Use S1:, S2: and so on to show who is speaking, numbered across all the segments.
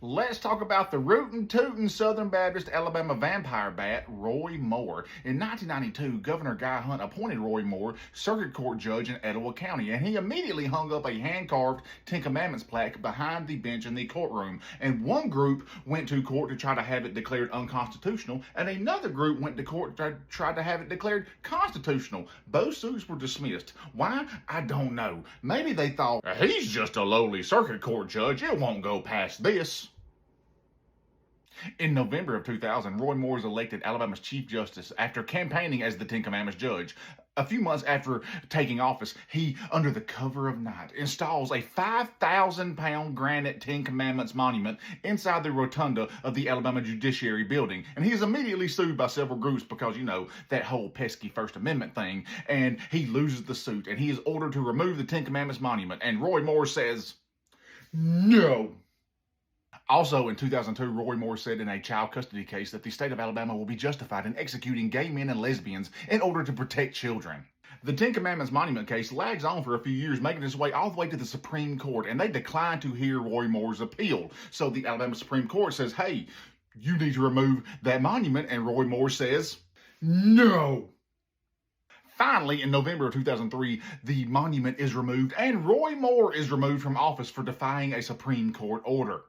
S1: Let's talk about the rootin' tootin' Southern Baptist Alabama vampire bat, Roy Moore. In 1992, Governor Guy Hunt appointed Roy Moore circuit court judge in Etowah County, and he immediately hung up a hand-carved Ten Commandments plaque behind the bench in the courtroom. And one group went to court to try to have it declared unconstitutional, and another group went to court to try to have it declared constitutional. Both suits were dismissed. Why? I don't know. Maybe they thought, he's just a lowly circuit court judge, it won't go past this. In November of 2000, Roy Moore was elected Alabama's Chief Justice after campaigning as the Ten Commandments judge. A few months after taking office, he, under the cover of night, installs a 5,000-pound granite Ten Commandments monument inside the rotunda of the Alabama Judiciary Building. And he is immediately sued by several groups because, that whole pesky First Amendment thing. And he loses the suit, and he is ordered to remove the Ten Commandments monument. And Roy Moore says, no. Also, in 2002, Roy Moore said in a child custody case that the state of Alabama will be justified in executing gay men and lesbians in order to protect children. The Ten Commandments monument case lags on for a few years, making its way all the way to the Supreme Court, and they declined to hear Roy Moore's appeal. So the Alabama Supreme Court says, hey, you need to remove that monument, and Roy Moore says, no. Finally, in November of 2003, the monument is removed, and Roy Moore is removed from office for defying a Supreme Court order.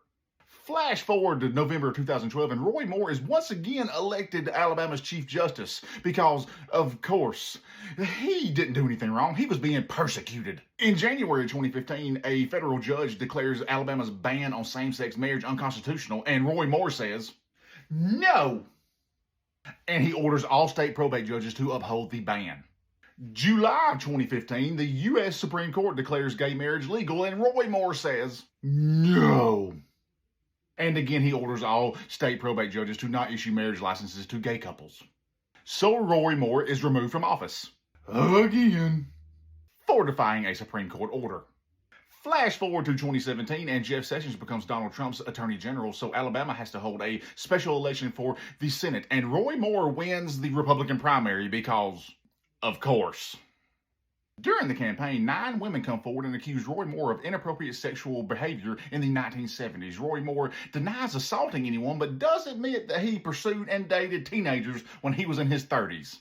S1: Flash forward to November of 2012, and Roy Moore is once again elected Alabama's Chief Justice because, of course, he didn't do anything wrong. He was being persecuted. In January of 2015, a federal judge declares Alabama's ban on same-sex marriage unconstitutional, and Roy Moore says, no! And he orders all state probate judges to uphold the ban. July of 2015, the U.S. Supreme Court declares gay marriage legal, and Roy Moore says, no! And again, he orders all state probate judges to not issue marriage licenses to gay couples. So Roy Moore is removed from office. Again. For defying a Supreme Court order. Flash forward to 2017, and Jeff Sessions becomes Donald Trump's Attorney General, so Alabama has to hold a special election for the Senate. And Roy Moore wins the Republican primary because, of course. During the campaign, 9 women come forward and accuse Roy Moore of inappropriate sexual behavior in the 1970s. Roy Moore denies assaulting anyone, but does admit that he pursued and dated teenagers when he was in his 30s.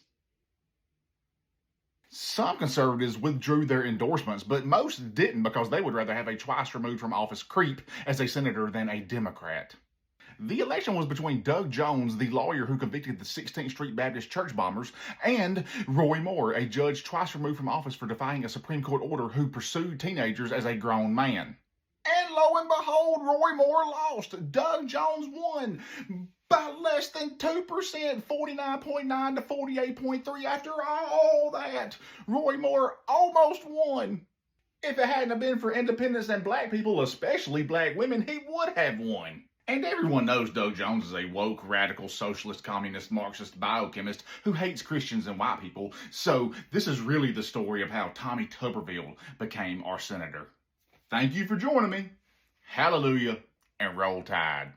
S1: Some conservatives withdrew their endorsements, but most didn't because they would rather have a twice removed from office creep as a senator than a Democrat. The election was between Doug Jones, the lawyer who convicted the 16th Street Baptist church bombers, and Roy Moore, a judge twice removed from office for defying a Supreme Court order who pursued teenagers as a grown man. And lo and behold, Roy Moore lost. Doug Jones won by less than 2%, 49.9 to 48.3. After all that, Roy Moore almost won. If it hadn't been for independents and black people, especially black women, he would have won. And everyone knows Doug Jones is a woke, radical, socialist, communist, Marxist biochemist who hates Christians and white people. So this is really the story of how Tommy Tuberville became our senator. Thank you for joining me. Hallelujah and roll tide.